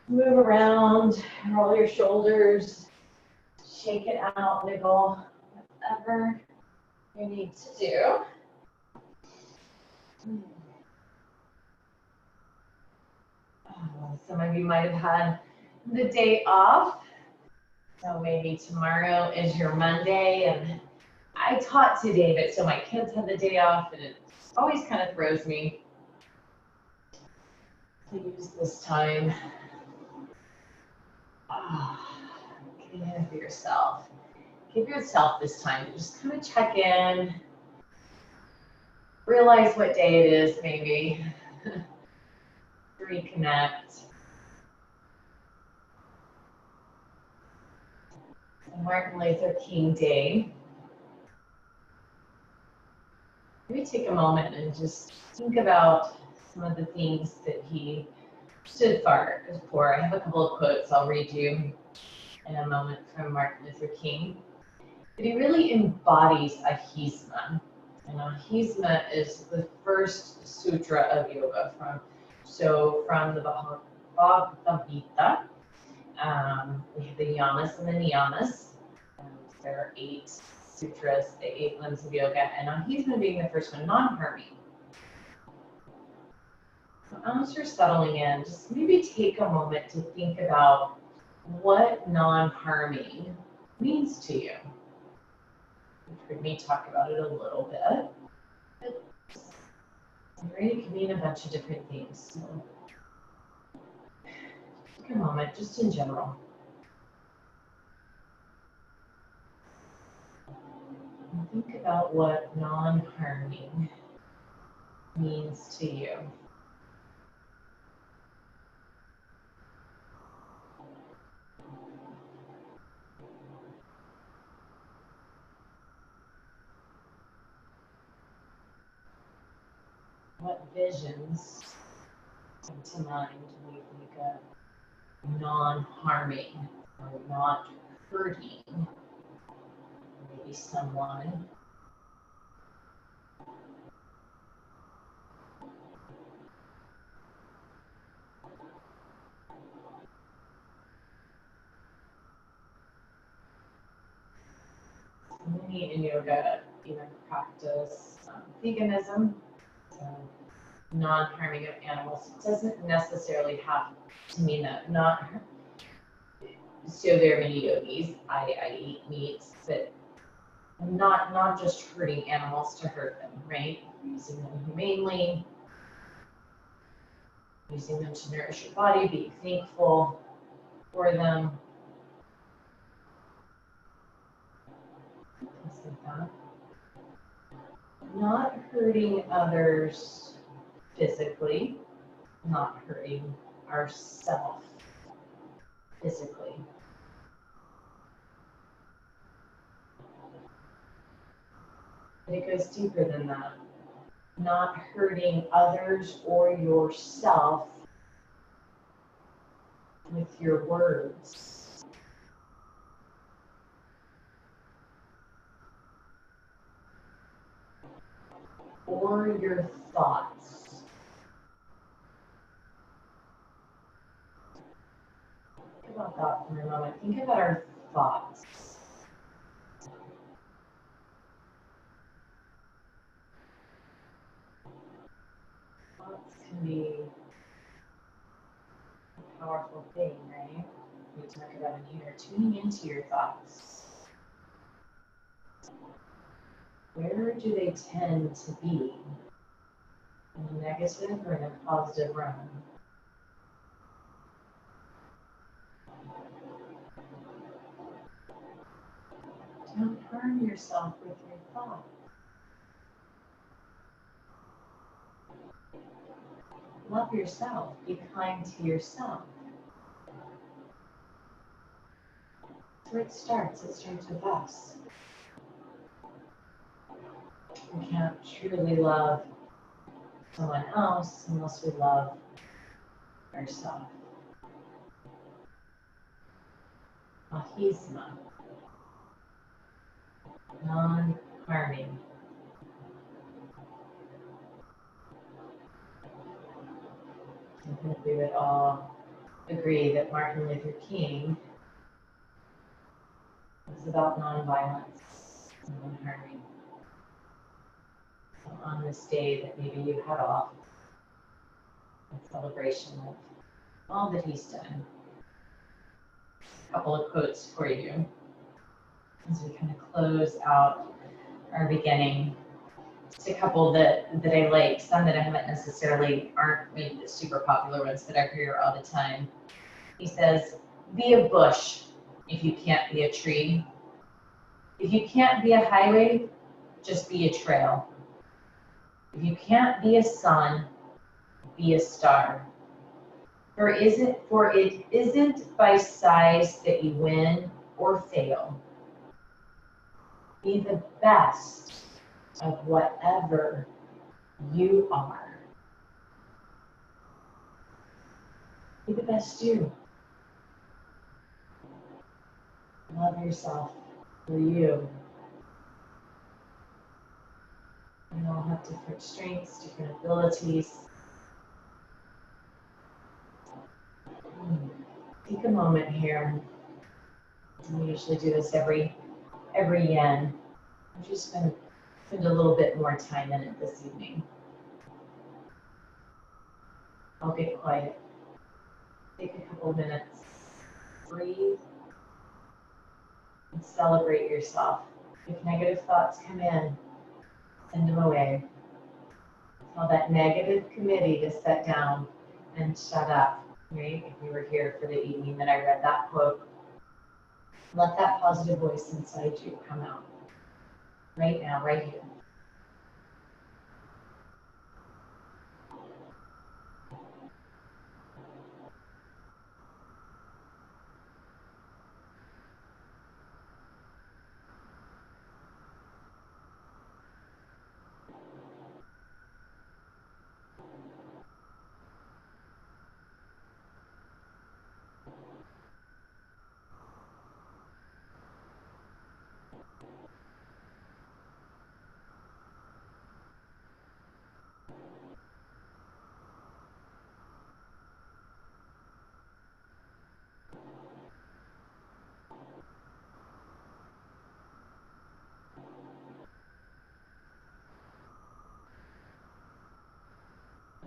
Move around, roll your shoulders, shake it out, wiggle, whatever you need to do. Some of you might have had the day off, so maybe tomorrow is your Monday, and I taught today, but so my kids had the day off, and it always kind of throws me to use this time. Getting in for yourself. Give yourself this time to just kind of check in, realize what day it is, maybe. Reconnect. Martin Luther King Day. Maybe take a moment and just think about some of the things that he stood for. I have a couple of quotes I'll read you in a moment from Martin Luther King. But he really embodies ahisma. And ahisma is the first sutra of yoga from the Bhagavad Gita. We have the yamas and the niyamas. There are 8 sutras, the 8 limbs of yoga, and ahisma being the first one, non-harming. So as you're settling in, just maybe take a moment to think about what non-harming means to you. You've heard me talk about it a little bit, but it can mean a bunch of different things. So take a moment, just in general. And think about what non-harming means to you. What visions come to mind when you think of non-harming or not hurting maybe someone? Many in yoga even practice veganism, so non-harming of animals. It doesn't necessarily have to mean that. So there are many yogis, I eat meat, but not just hurting animals to hurt them, right? Using them humanely, using them to nourish your body, being thankful for them. Things like that. Not hurting others physically, not hurting ourselves physically. But it goes deeper than that. Not hurting others or yourself with your words. Or your thoughts. Think about that for a moment. Think about our thoughts. Thoughts can be a powerful thing, right? We talk about in here, tuning into your thoughts. Where do they tend to be? In a negative or in a positive realm? Don't harm yourself with your thoughts. Love yourself. Be kind to yourself. That's where it starts. It starts with us. We can't truly love someone else unless we love ourselves. Ahisma. Non-harming. We can do it all agree that Martin Luther King was about nonviolence and non-harming. So on this day that maybe you had off, a celebration of all that he's done. A couple of quotes for you as we kind of close out our beginning. Just a couple that I like, some that I haven't necessarily aren't maybe the super popular ones that I hear all the time. He says, be a bush if you can't be a tree. If you can't be a highway, just be a trail. If you can't be a sun, be a star. For it isn't by size that you win or fail. Be the best of whatever you are. Be the best you. Love yourself for you. We all have different strengths, different abilities. Take a moment here. We usually do this every yen. I'm just going to spend a little bit more time in it this evening. I'll get quiet. Take a couple minutes. Breathe. And celebrate yourself. If negative thoughts come in, send them away. Tell that negative committee to sit down and shut up. Right? If you were here for the evening that I read that quote, let that positive voice inside you come out. Right now, right here.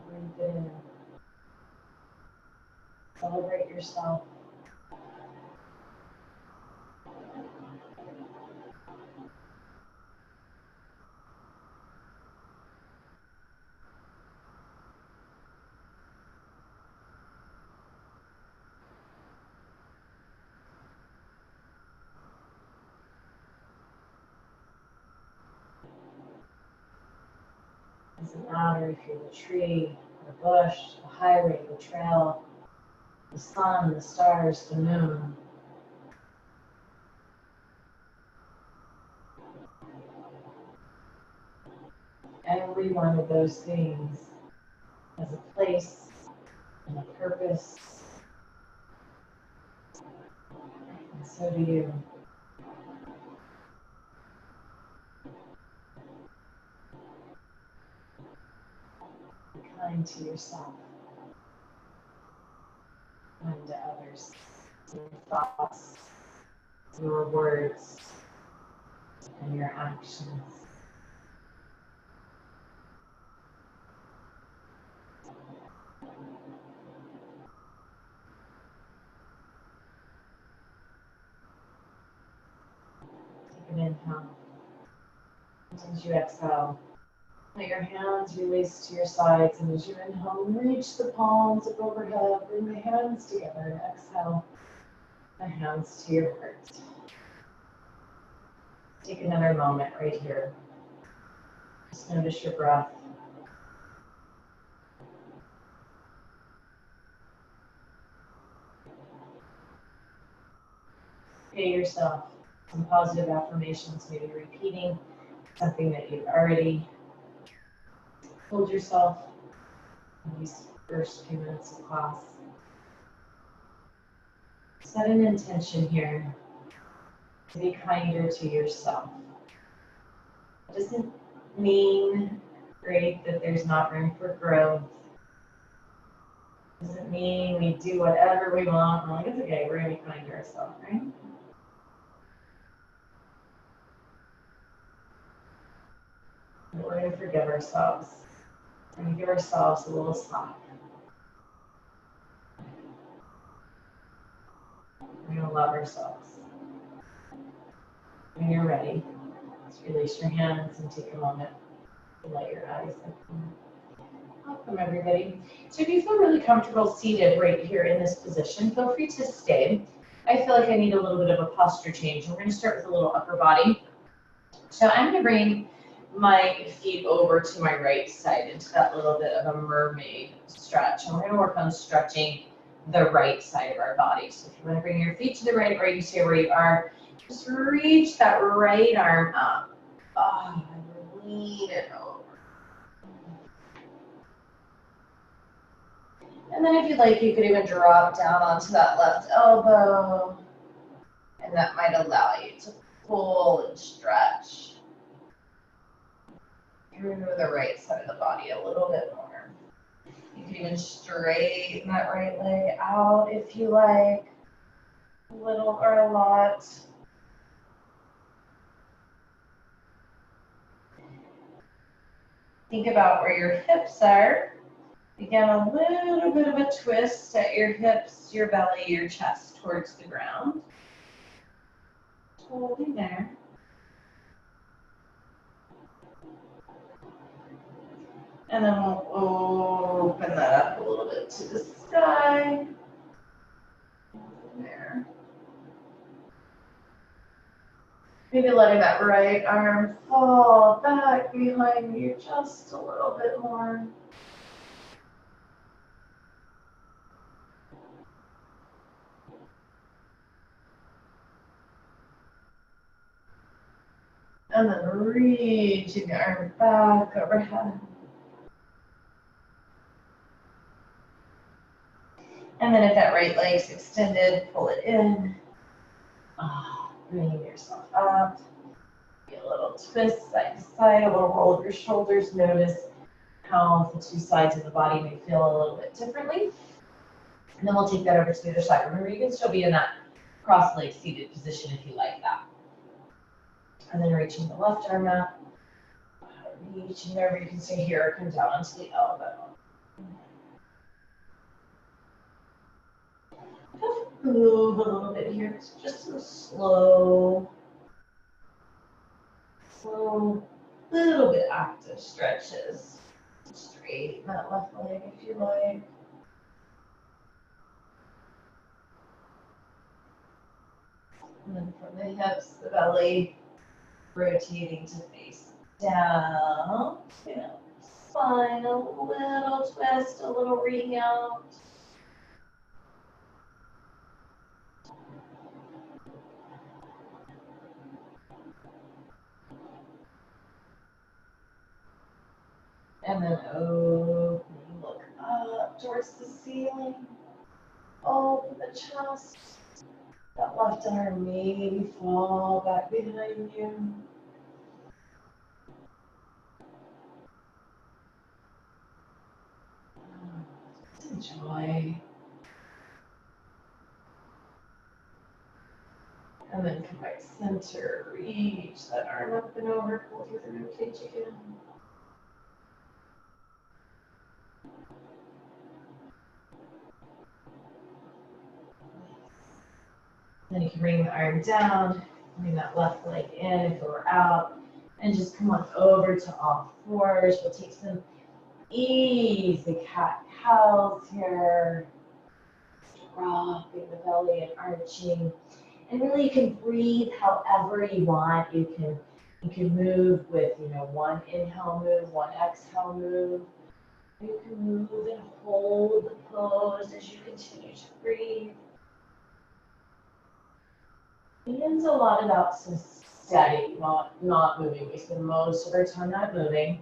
Breathe it in. Celebrate yourself. It doesn't matter if you're the tree, the bush, the highway, the trail, the sun, the stars, the moon. Every one of those things has a place and a purpose, and so do you. Be kind to yourself, kind to others, your thoughts, your words, and your actions. Take an inhale. And as you exhale, let your hands release to your sides, and as you inhale, reach the palms up overhead, bring the hands together, and exhale the hands to your heart. Take another moment right here. Just notice your breath. Pay yourself some positive affirmations, maybe repeating something that you've already told yourself in these first few minutes of class. Set an intention here to be kinder to yourself. It doesn't mean, right, that there's not room for growth. Doesn't mean we do whatever we want. We're like, it's okay, we're gonna be kind to ourselves, right? And we're gonna forgive ourselves. We're gonna give ourselves a little slack. We're gonna love ourselves. When you're ready, just release your hands and take a moment to let your eyes open. Welcome, everybody. So if you feel really comfortable seated right here in this position, feel free to stay. I feel like I need a little bit of a posture change. We're going to start with a little upper body. So I'm going to bring my feet over to my right side into that little bit of a mermaid stretch. And we're going to work on stretching the right side of our body. So if you want to bring your feet to the right, or you stay where you are, just reach that right arm up. Oh, and lean it over. And then if you'd like, you could even drop down onto that left elbow. And that might allow you to pull and stretch through the right side of the body a little bit more. You can even straighten that right leg out if you like, a little or a lot. Think about where your hips are. Again, a little bit of a twist at your hips, your belly, your chest towards the ground. Holding there. And then we'll open that up a little bit to the sky. There. Maybe letting that right arm fall back behind you just a little bit more. And then reaching the arm back overhead. And then if that right leg's extended, pull it in. Bringing yourself up. A little twist side to side, a little roll of your shoulders. Notice how the two sides of the body may feel a little bit differently. And then we'll take that over to the other side. Remember, you can still be in that cross-legged seated position if you like that. And then reaching the left arm out. Reaching over, you can stay here or come down onto the elbow. Move a little bit here. It's just some slow, little bit active stretches. Straighten that left leg if you like. And then from the hips, the belly, rotating to face down. Spine, a little twist, a little reading out. And then opening, look up towards the ceiling. Open the chest. That left arm maybe fall back behind you. Just enjoy. And then come back center, reach that arm up and over, pull through the ribcage again. Then you can bring the arm down, bring that left leg in if it were out, and just come on over to all fours. We'll take some easy cat-cows here, dropping the belly and arching. And really you can breathe however you want. You can move with, one inhale move, one exhale move. You can move and hold the pose as you continue to breathe. It's a lot about some steady, not moving. We spend most of our time not moving.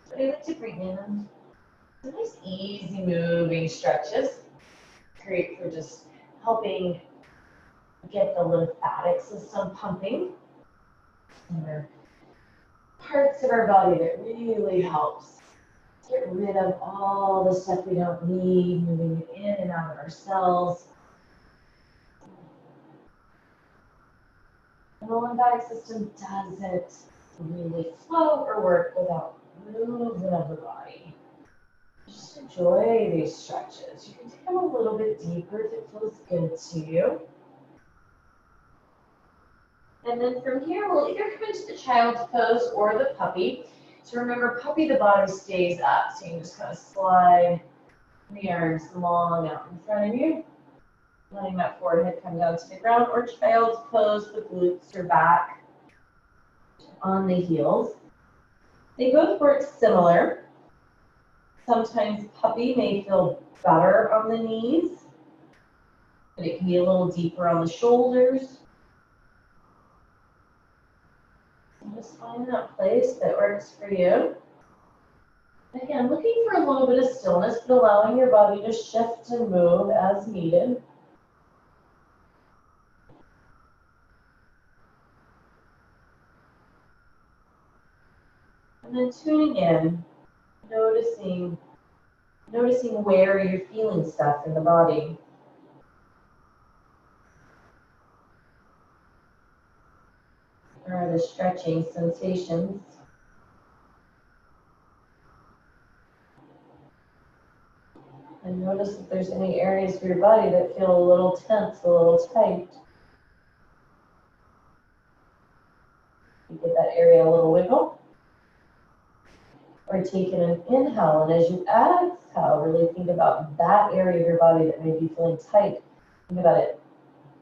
But I like to bring in some nice easy moving stretches. Great for just helping get the lymphatic system pumping. And there are parts of our body that really helps Get rid of all the stuff we don't need, moving it in and out of our cells. And the lymphatic system doesn't really flow or work without movement of the body. Just enjoy these stretches. You can take them a little bit deeper if it feels good to you. And then from here, we'll either come into the child's pose or the puppy. So remember, puppy, the body stays up. So you can just kind of slide the arms long out in front of you, letting that forehead come down to the ground. Or child's pose, the glutes are back on the heels. They both work similar. Sometimes puppy may feel better on the knees, but it can be a little deeper on the shoulders. And just find that place that works for you. Again, looking for a little bit of stillness, but allowing your body to shift and move as needed. And then tuning in, noticing where you're feeling stuff in the body. Where are the stretching sensations? And notice if there's any areas of your body that feel a little tense, a little tight. You give that area a little wiggle. Or take in an inhale, and as you exhale, really think about that area of your body that may be feeling tight. Think about it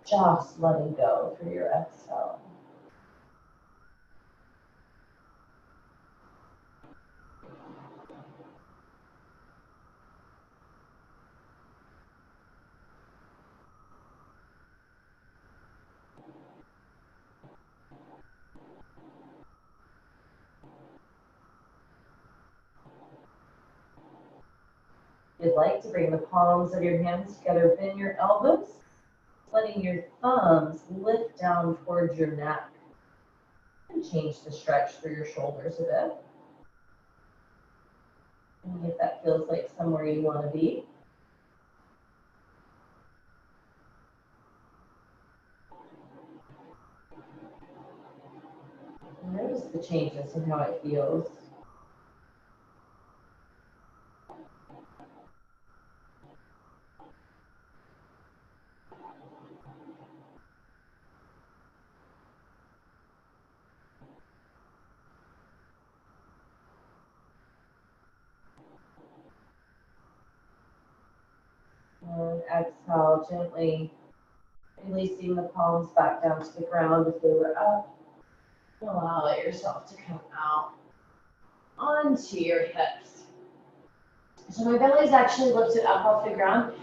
just letting go through your exhale. If you'd like to bring the palms of your hands together, bend your elbows, letting your thumbs lift down towards your neck. And change the stretch through your shoulders a bit. And if that feels like somewhere you want to be. Notice the changes in how it feels. And exhale, gently releasing the palms back down to the ground if they were up. Allow yourself to come out onto your hips. So my belly's actually lifted up off the ground.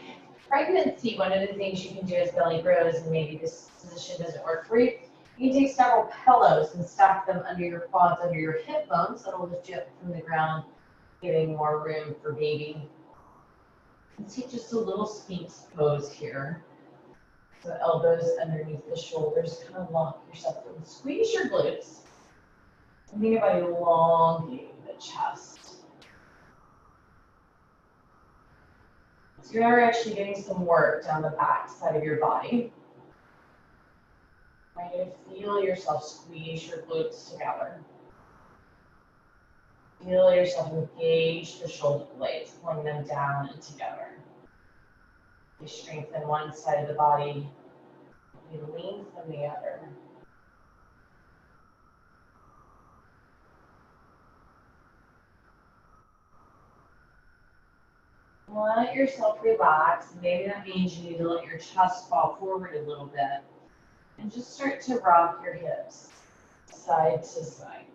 Pregnancy, one of the things you can do as belly grows, and maybe this position doesn't work for you, you can take several pillows and stack them under your quads, under your hip bones. That'll lift you up from the ground, giving more room for baby. And take just a little Sphinx pose here. So elbows underneath the shoulders, kind of lock yourself in. Squeeze your glutes. And think about elongating the chest. So you are actually getting some work down the back side of your body. I want you to feel yourself squeeze your glutes together. Feel yourself engage the shoulder blades, pulling them down and together. You strengthen one side of the body, you lengthen the other. Let yourself relax. Maybe that means you need to let your chest fall forward a little bit. And just start to rock your hips side to side.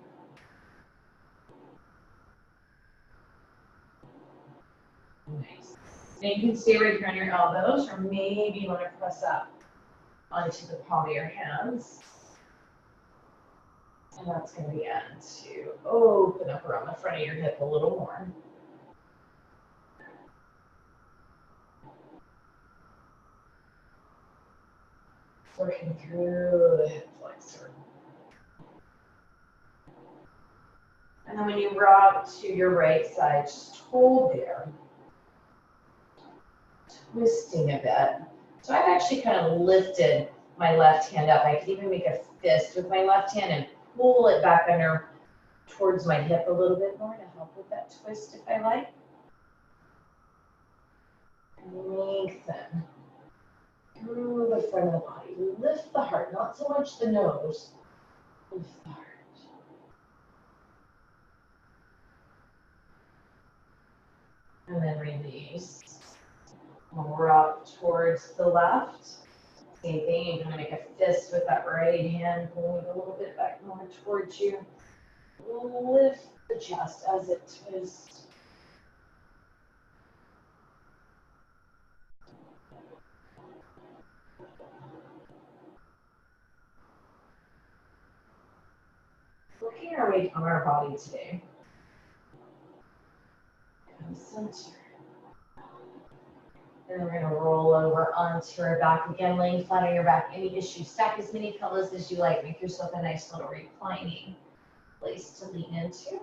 Nice. Now you can stay right here on your elbows, or maybe you want to press up onto the palm of your hands. And that's going to be end to open up around the front of your hip a little more. Working through the hip flexor. And then when you rock to your right side, just hold there, twisting a bit. So I've actually kind of lifted my left hand up. I could even make a fist with my left hand and pull it back under towards my hip a little bit more to help with that twist if I like. Lengthen through the front of the body. Lift the heart, not so much the nose. Lift the heart. And then release. We'll rock towards the left. Same thing, you're going to make a fist with that right hand, pulling it a little bit back more towards you. Lift the chest as it twists. Working our way on our body today. Come center. And then we're going to roll over onto our back again, laying flat on your back. Any issue, stack as many pillows as you like. Make yourself a nice little reclining place to lean into.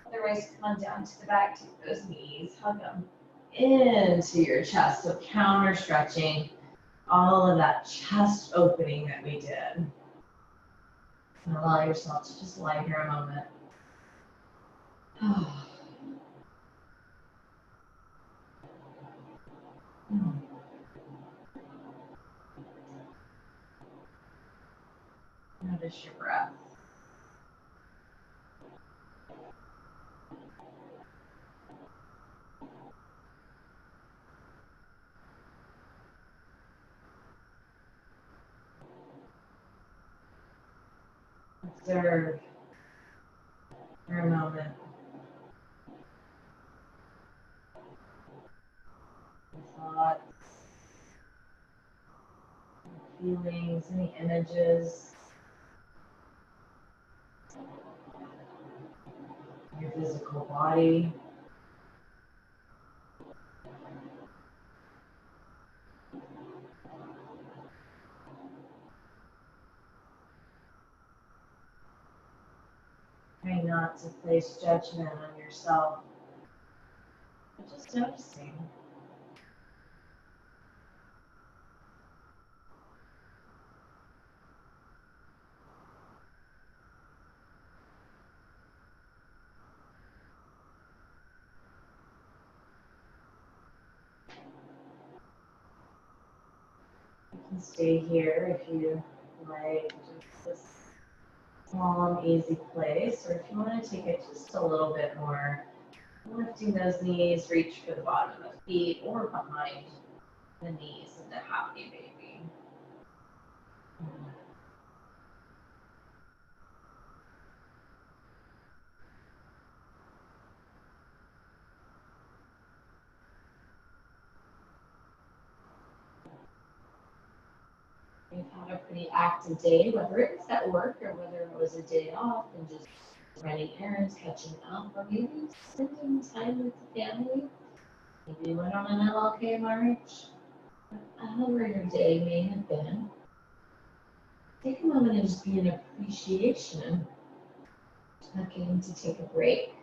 Otherwise, come on down to the back, take those knees, hug them into your chest. So counter stretching all of that chest opening that we did. And allow yourself to just lie here a moment. Notice your breath. Observe for a moment. Thoughts, feelings, any images, your physical body. Try not to place judgment on yourself, but just noticing. You can stay here if you like, just this calm, easy place, or if you want to take it just a little bit more, lifting those knees, reach for the bottom of the feet or behind the knees in the happy baby. You've had a pretty active day, whether it was at work or whether it was a day off and just running errands, catching up, or maybe spending time with the family. Maybe you went on an LLK march. However your day may have been, take a moment and just be in appreciation, looking to take a break.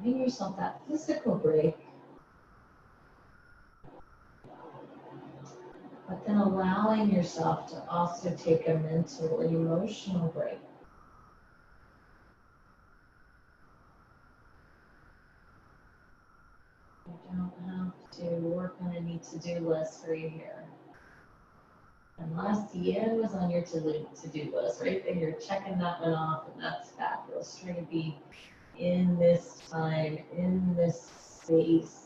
Giving yourself that physical break, but then allowing yourself to also take a mental or emotional break. You don't have to work on any to-do list for you here. Unless the end was on your to-do list, right? Then you're checking that one off, and that's fabulous. Trying to be in this time, in this space.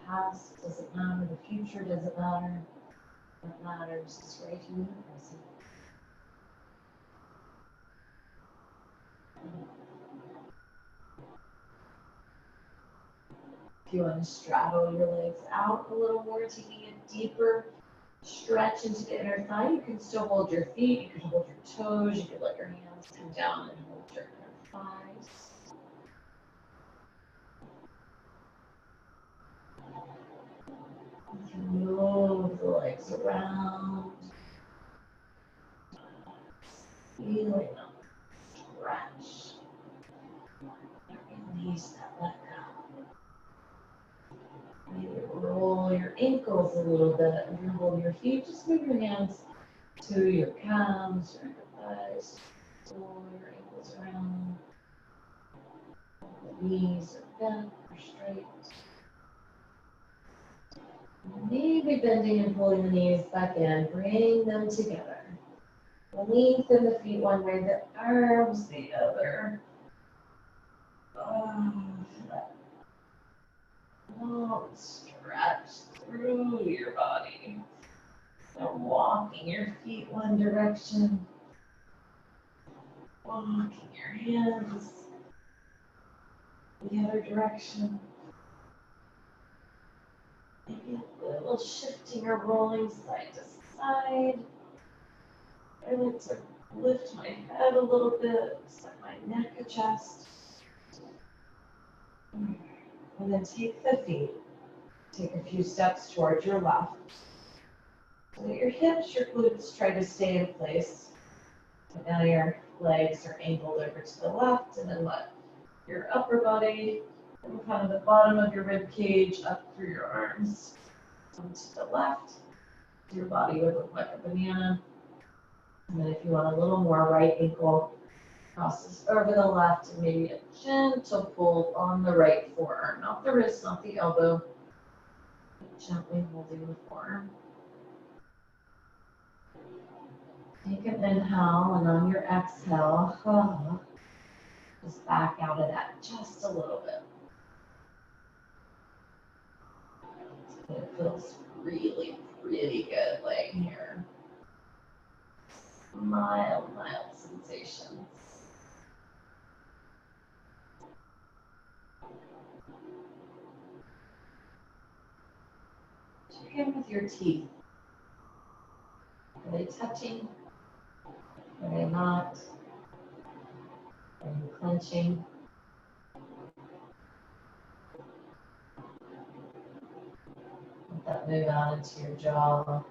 Past doesn't matter, the future doesn't matter. What matters is right here in the present. If you want to straddle your legs out a little more, taking a deeper stretch into the inner thigh, you can still hold your feet, you can hold your toes, you can let your hands come down and hold your inner thighs. Move the legs around. Feeling them stretch. Release that, let go. Maybe roll your ankles a little bit. Roll your feet. Just move your hands to your calves or your thighs. Roll your ankles around. The knees are bent or straight. Maybe bending and pulling the knees back in. Bring them together. Lengthen the feet one way, the arms the other. Long stretch through your body. So walking your feet one direction. Walking your hands the other direction. Maybe a little shifting or rolling side to side. I like to lift my head a little bit, set my neck adjust. And then take the feet. Take a few steps towards your left. So that your hips, your glutes try to stay in place. So now your legs are angled over to the left, and then let your upper body from kind of the bottom of your rib cage up through your arms. Come to the left. Your body would look like a banana. And then if you want a little more, right ankle crosses over the left, and maybe a gentle pull on the right forearm. Not the wrist, not the elbow. Gently holding the forearm. Take an inhale, and on your exhale, just back out of that just a little bit. It feels really pretty good laying here. Mild sensations. Check in with your teeth. Are they touching? Are they not? Are you clenching? Let that move out into your jaw.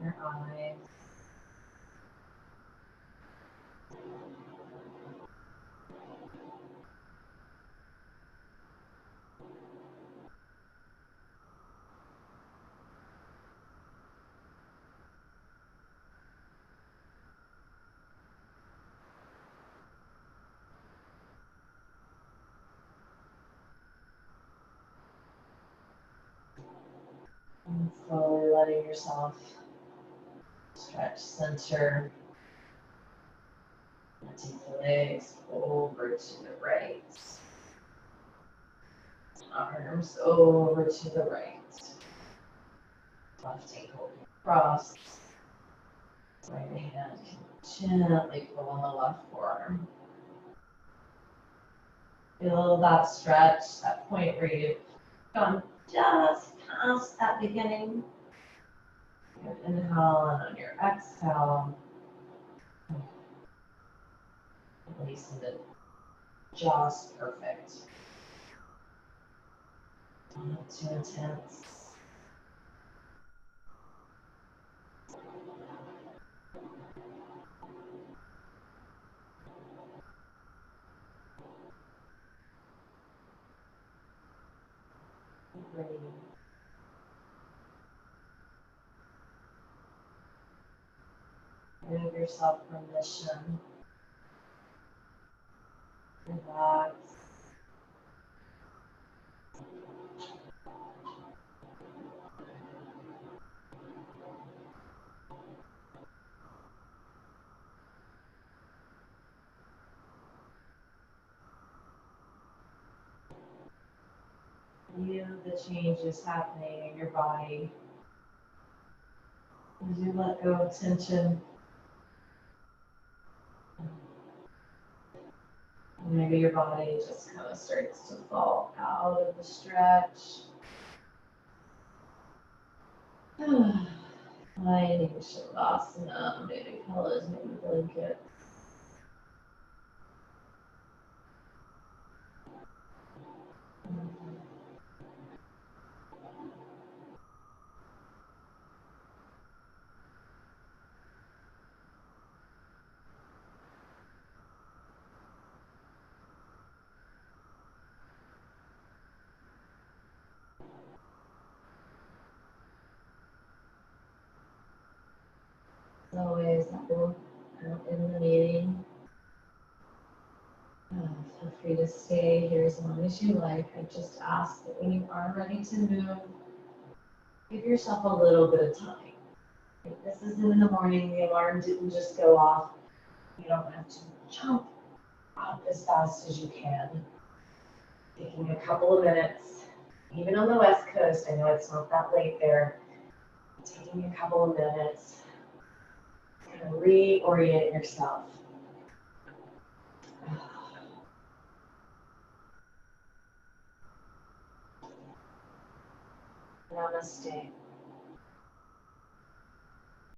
Your eyes. And slowly letting yourself stretch center. And take the legs over to the right. Arms over to the right. Left ankle crossed. Right hand can gently pull on the left forearm. Feel that stretch, that point where you've gone just past that beginning. Good inhale, and on your exhale, releasing it just perfect. Not too intense. Breathe. Give yourself permission. Relax. Feel the changes happening in your body as you let go of tension. Maybe your body just kind of starts to fall out of the stretch. Finding Shavasana, maybe pillows, maybe blankets. for you to stay here as long as you like. I just ask that when you are ready to move, give yourself a little bit of time. This isn't in the morning, the alarm didn't just go off. You don't have to jump up as fast as you can. Taking a couple of minutes, even on the West Coast, I know it's not that late there, taking a couple of minutes to kind of reorient yourself. Namaste.